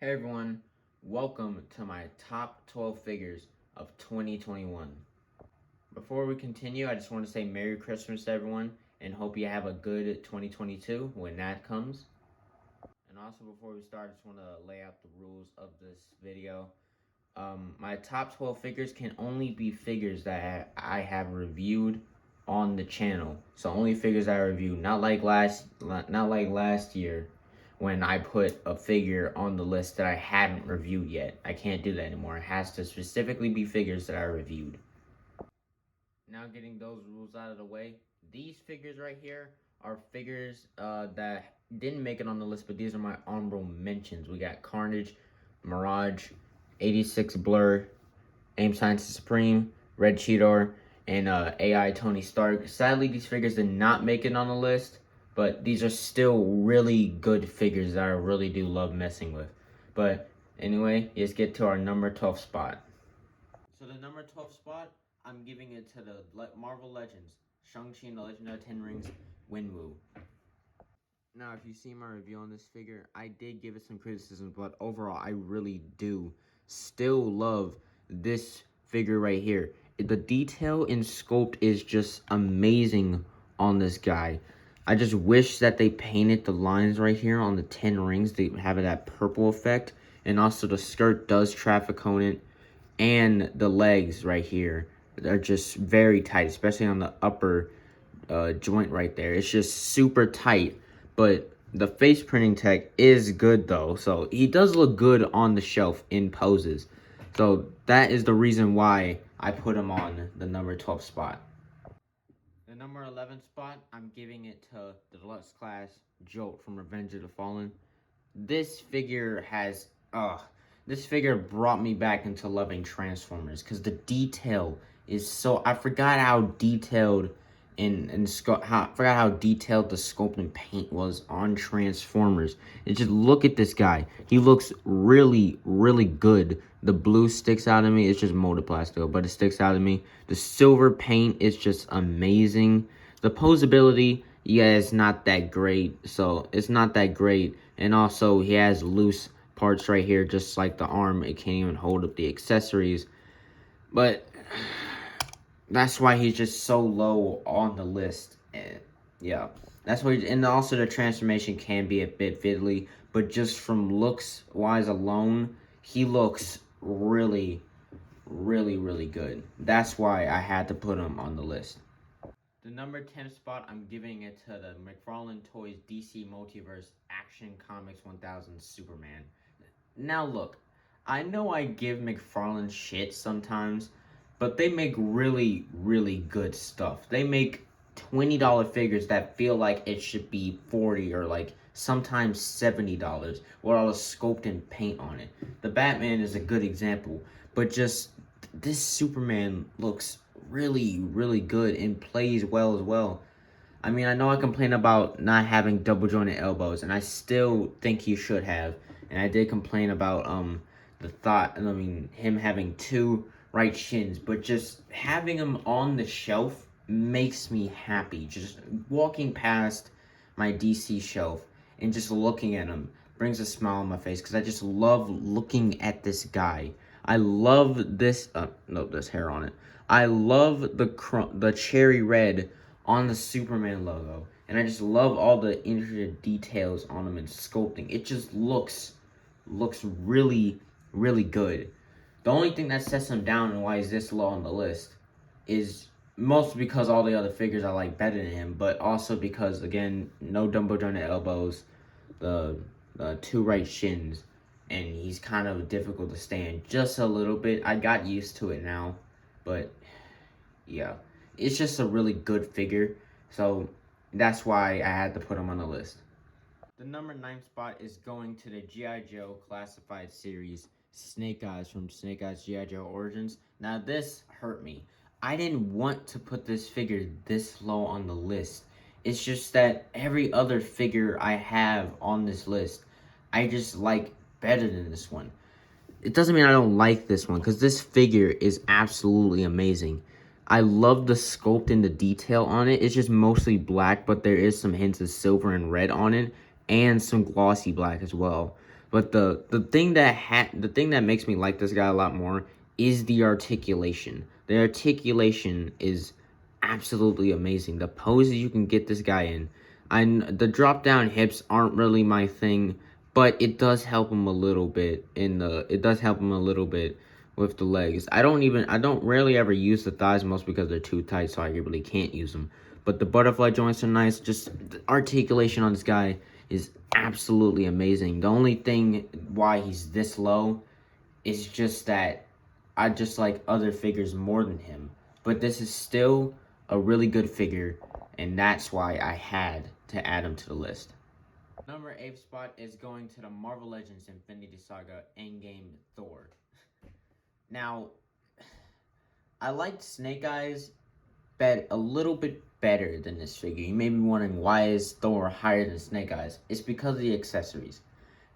Hey everyone, welcome to my top 12 figures of 2021. Before we continue, I just want to say Merry Christmas to everyone and hope you have a good 2022 when that comes. And also before we start, I just want to lay out the rules of this video. My top 12 figures can only be figures that I have reviewed on the channel. So only figures I reviewed, not like last year when I put a figure on the list that I haven't reviewed yet. I can't do that anymore. It has to specifically be figures that I reviewed. Now getting those rules out of the way, these figures right here are figures that didn't make it on the list, but these are my honorable mentions. We got Carnage, Mirage, 86 Blur, Aim Science Supreme, Red Cheetor, and AI Tony Stark. Sadly, these figures did not make it on the list, but these are still really good figures that I really do love messing with. But anyway, let's get to our number 12 spot. So the number 12 spot, I'm giving it to the Marvel Legends, Shang-Chi and the Legend of the Ten Rings, Winwu. Now, if you see my review on this figure, I did give it some criticism, but overall, I really do still love this figure right here. The detail and sculpt is just amazing on this guy. I just wish that they painted the lines right here on the 10 rings to have that purple effect. And also the skirt does traffic cone it. And the legs right here, they're just very tight, especially on the upper joint right there. It's just super tight. But the face printing tech is good though. So he does look good on the shelf in poses. So that is the reason why I put him on the number 12 spot. The number 11 spot, I'm giving it to the Deluxe class Jolt from Revenge of the Fallen. This figure has, this figure brought me back into loving Transformers because the detail is so, I forgot how detailed I forgot how detailed the sculpt and paint was on Transformers. And just look at this guy. He looks really, really good. The blue sticks out of me. It's just molded plastic, but it sticks out of me. The silver paint is just amazing. The posability, yeah, it's not that great. So it's not that great. And also he has loose parts right here, just like the arm. It can't even hold up the accessories. But that's why he's just so low on the list. And yeah, that's why. And also the transformation can be a bit fiddly, but just from looks wise alone, he looks really, really, really good. That's why I had to put him on the list. The number 10 spot, I'm giving it to the Mcfarland Toys DC Multiverse Action Comics 1000 Superman. Now look, I know I give McFarlane shit sometimes, but they make really, really good stuff. They make $20 figures that feel like it should be $40 or like sometimes $70 with all the sculpt and paint on it. The Batman is a good example, but just this Superman looks really, really good and plays well as well. I mean, I know I complain about not having double jointed elbows, and I still think he should have. And I did complain about him having two right shins, but just having him on the shelf makes me happy. Just walking past my DC shelf and just looking at him brings a smile on my face because I just love looking at this guy. I love this. No, there's hair on it. I love the cherry red on the Superman logo, and I just love all the intricate details on him and sculpting. It just looks really, really good. The only thing that sets him down and why he's this low on the list is mostly because all the other figures I like better than him, but also because, again, no double jointed elbows, the two right shins, and he's kind of difficult to stand just a little bit. I got used to it now, but yeah, it's just a really good figure, so that's why I had to put him on the list. The number 9 spot is going to the G.I. Joe Classified Series Snake Eyes from Snake Eyes G.I. Joe Origins. Now this hurt me. I didn't want to put this figure this low on the list. It's just that every other figure I have on this list, I just like better than this one. It doesn't mean I don't like this one, because this figure is absolutely amazing. I love the sculpt and the detail on it. It's just mostly black, but there is some hints of silver and red on it, and some glossy black as well. But the thing that makes me like this guy a lot more is the articulation. The articulation is absolutely amazing. The poses you can get this guy in. The drop down hips aren't really my thing, but it does help him a little bit with the legs. I don't rarely ever use the thighs, most because they're too tight, so I really can't use them. But the butterfly joints are nice. Just the articulation on this guy is absolutely amazing. The only thing why he's this low is just that I just like other figures more than him. But this is still a really good figure, and that's why I had to add him to the list. Number 8 spot is going to the Marvel Legends Infinity Saga Endgame Thor. Now, I liked Snake Eyes a little bit better than this figure. You may be wondering, why is Thor higher than Snake Eyes? It's because of the accessories.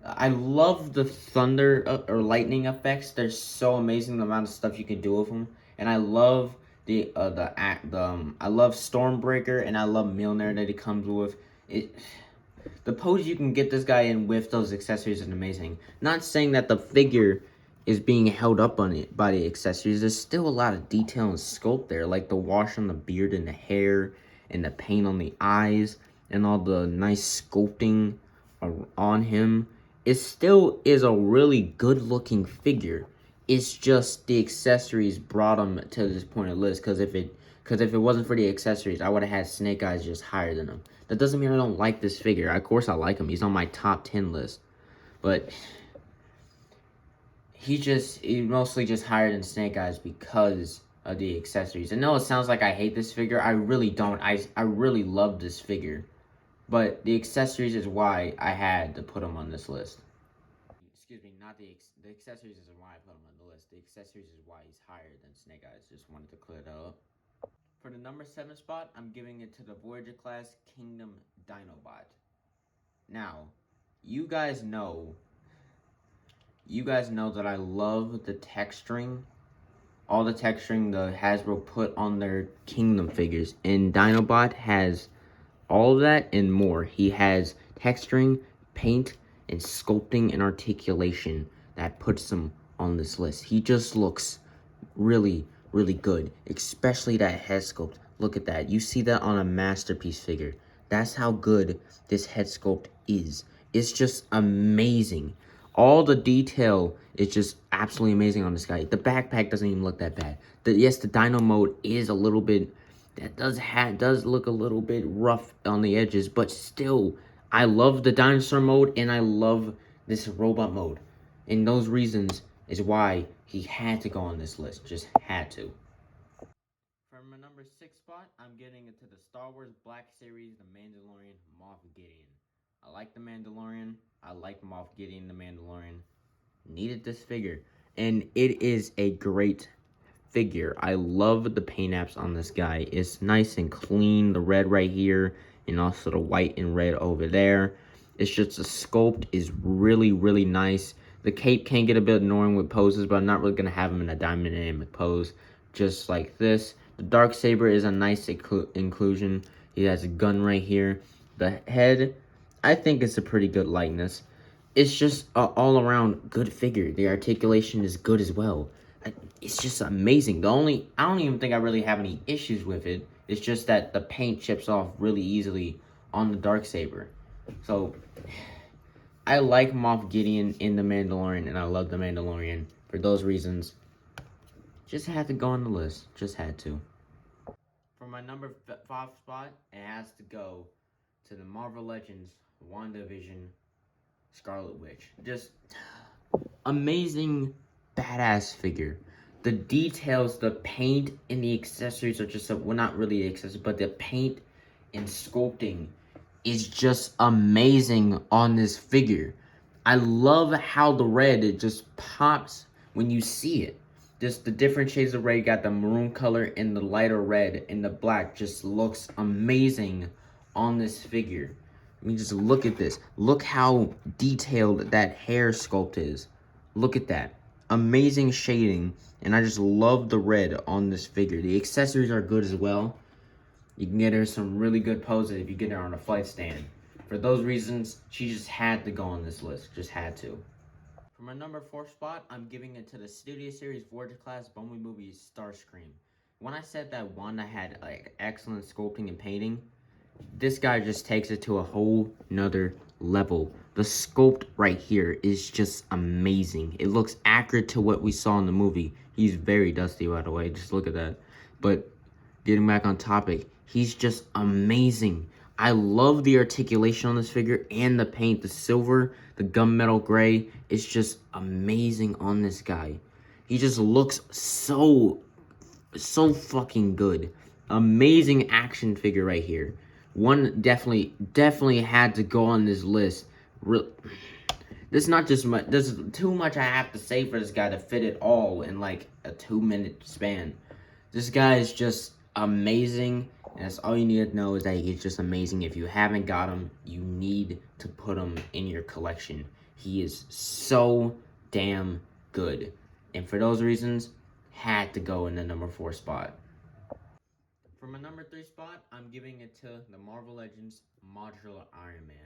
I love the thunder or lightning effects. They're so amazing, the amount of stuff you can do with them. And I love I love Stormbreaker, and I love Mjolnir that he comes with. The pose you can get this guy in with those accessories is amazing. Not saying that the figure is being held up on it by the accessories. There's still a lot of detail and sculpt there, like the wash on the beard and the hair, and the paint on the eyes, and all the nice sculpting on him. It still is a really good looking figure. It's just the accessories brought him to this point of the list, because if it wasn't for the accessories, I would have had Snake Eyes just higher than him. That doesn't mean I don't like this figure. Of course I like him. He's on my top 10 list. But he's mostly just higher than Snake Eyes because of the accessories. I know it sounds like I hate this figure. I really don't. I really love this figure. But the accessories is why I had to put him on this list. Excuse me, not the accessories is why I put him on the list. The accessories is why he's higher than Snake Eyes. Just wanted to clear that up. For the number 7 spot, I'm giving it to the Voyager class Kingdom Dinobot. Now, you guys know that I love the texturing, all the texturing the Hasbro put on their Kingdom figures, and Dinobot has all of that and more. He has texturing, paint, and sculpting and articulation that puts him on this list. He just looks really, really good, especially that head sculpt. Look at that. You see that on a masterpiece figure. That's how good this head sculpt is. It's just amazing. All the detail is just absolutely amazing on this guy. The backpack doesn't even look that bad. Yes, the Dino mode is a little bit, that does look a little bit rough on the edges, but still, I love the dinosaur mode and I love this robot mode. And those reasons is why he had to go on this list. Just had to. For my number 6 spot, I'm getting into the Star Wars Black Series, The Mandalorian, Moff Gideon. I like The Mandalorian. I like Moff Gideon, The Mandalorian. Needed this figure. And it is a great figure. I love the paint apps on this guy. It's nice and clean. The red right here, and also the white and red over there. It's just the sculpt is really, really nice. The cape can get a bit annoying with poses, but I'm not really going to have him in a dynamic pose. Just like this. The dark saber is a nice inclusion. He has a gun right here. The head, I think it's a pretty good likeness. It's just an all-around good figure. The articulation is good as well. It's just amazing. I don't even think I really have any issues with it. It's just that the paint chips off really easily on the Darksaber. So, I like Moff Gideon in The Mandalorian, and I love The Mandalorian. For those reasons, just had to go on the list. Just had to. For my number 5 spot, it has to go to the Marvel Legends WandaVision Scarlet Witch. Just amazing, badass figure. The details, the paint, and the accessories are just, well, not really the accessories, but the paint and sculpting is just amazing on this figure. I love how the red, it just pops when you see it. Just the different shades of red. You got the maroon color and the lighter red, and the black just looks amazing on this figure. I mean, just look at this. Look how detailed that hair sculpt is. Look at that. Amazing shading, and I just love the red on this figure. The accessories are good as well. You can get her some really good poses if you get her on a flight stand. For those reasons, she just had to go on this list. Just had to. For my number 4 spot, I'm giving it to the Studio Series Voyager Class Bumblebee movie Starscream. When I said that Wanda had like excellent sculpting and painting, this guy just takes it to a whole nother level. The sculpt right here is just amazing. It looks accurate to what we saw in the movie. He's very dusty, by the way. Just look at that. But getting back on topic, he's just amazing. I love the articulation on this figure and the paint. The silver, the gunmetal gray is just amazing on this guy. He just looks so fucking good. Amazing action figure right here. One definitely had to go on this list. This is not just much. There's too much I have to say for this guy to fit it all in like a 2-minute span. This guy is just amazing, and that's all you need to know is that he's just amazing. If you haven't got him, you need to put him in your collection. He is so damn good, and for those reasons, had to go in the number 4 spot. For my number 3 spot, I'm giving it to the Marvel Legends Modular Iron Man.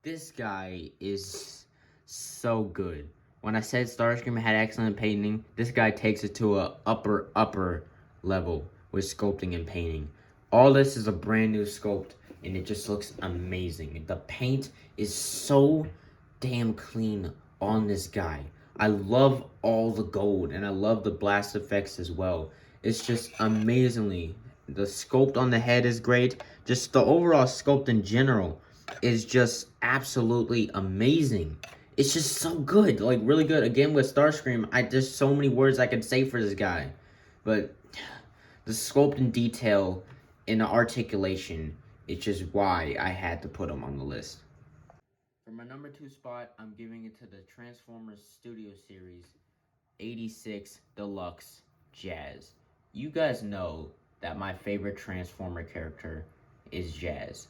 This guy is so good. When I said Starscream had excellent painting, this guy takes it to a upper level with sculpting and painting. All this is a brand new sculpt, and it just looks amazing. The paint is so damn clean on this guy. I love all the gold, and I love the blast effects as well. It's just amazingly. The sculpt on the head is great. Just the overall sculpt in general is just absolutely amazing. It's just so good, like really good. Again, with Starscream, there's so many words I could say for this guy. But the sculpt and detail and the articulation is just why I had to put him on the list. For my number 2 spot, I'm giving it to the Transformers Studio Series 86 Deluxe Jazz. You guys know that my favorite Transformer character is Jazz.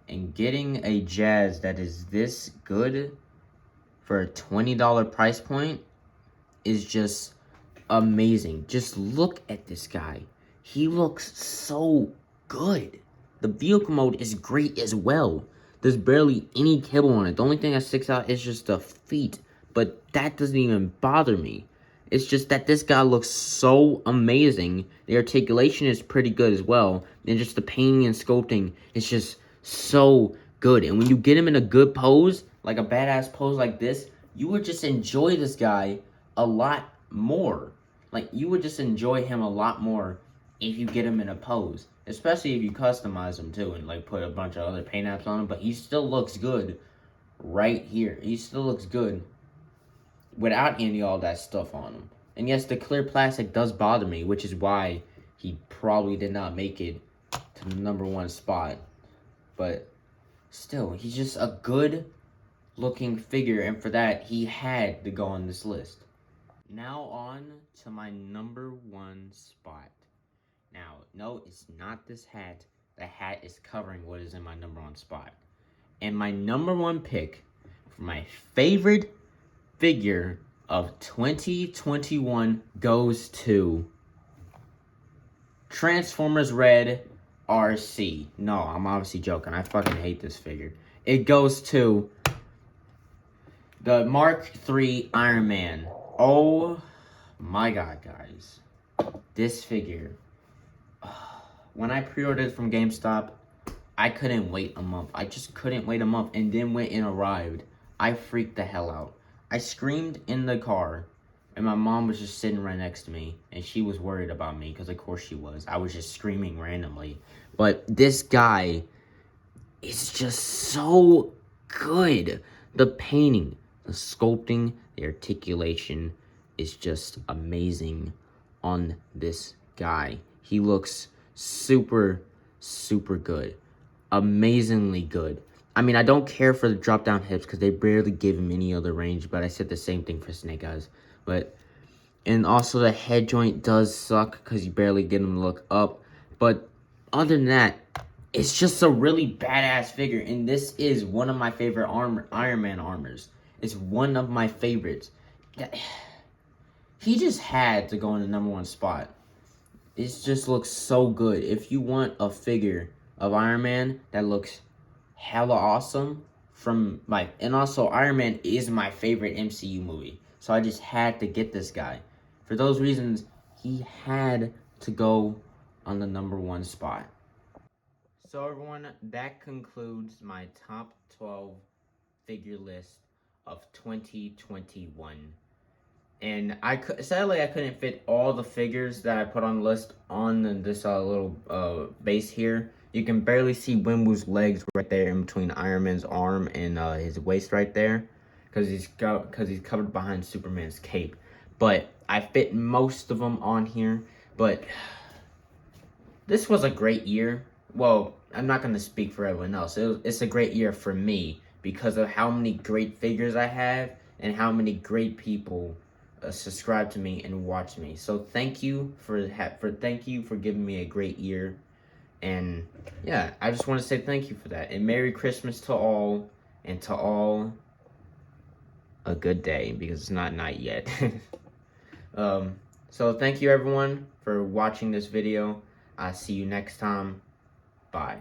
And getting a Jazz that is this good for a $20 price point is just amazing. Just look at this guy. He looks so good. The vehicle mode is great as well. There's barely any kibble on it. The only thing that sticks out is just the feet. But that doesn't even bother me. It's just that this guy looks so amazing. The articulation is pretty good as well. And just the painting and sculpting is just so good. And when you get him in a good pose, like a badass pose like this, you would just enjoy this guy a lot more. Like, you would just enjoy him a lot more if you get him in a pose. Especially if you customize him too and like put a bunch of other paint apps on him. But he still looks good right here. He still looks good without any all that stuff on him. And yes, the clear plastic does bother me, which is why he probably did not make it to the number 1 spot. But still, he's just a good looking figure, and for that, he had to go on this list. Now on to my number 1 spot. Now, no, it's not this hat. The hat is covering what is in my number 1 spot. And my number 1 pick for my favorite figure of 2021 goes to Transformers Red RC. No, I'm obviously joking. I fucking hate this figure. It goes to the Mark III Iron Man. Oh my god, guys. This figure. When I pre-ordered from GameStop, I couldn't wait a month. I just couldn't wait a month, and then when it arrived, I freaked the hell out. I screamed in the car, and my mom was just sitting right next to me, and she was worried about me, because of course she was. I was just screaming randomly. But this guy is just so good. The painting, the sculpting, the articulation is just amazing on this guy. He looks super good. Amazingly good. I mean, I don't care for the drop-down hips because they barely give him any other range, but I said the same thing for Snake Eyes. And also the head joint does suck because you barely get him to look up. But other than that, it's just a really badass figure, and this is one of my favorite Iron Man armors. It's one of my favorites. He just had to go in the number 1 spot. It just looks so good. If you want a figure of Iron Man that looks hella awesome from like, and also Iron Man is my favorite MCU movie. So I just had to get this guy. For those reasons, he had to go on the #1 spot. So everyone, that concludes my top 12 figure list of 2021. And sadly I couldn't fit all the figures that I put on the list on this little base here. You can barely see Wimbu's legs right there in between Iron Man's arm and his waist right there, because he's covered behind Superman's cape. But I fit most of them on here. But this was a great year. Well, I'm not gonna speak for everyone else. It's a great year for me because of how many great figures I have and how many great people subscribe to me and watch me. So thank you for giving me a great year. And yeah, I just want to say thank you for that. And Merry Christmas to all, and to all a good day, because it's not night yet. So thank you everyone for watching this video. I'll see you next time. Bye.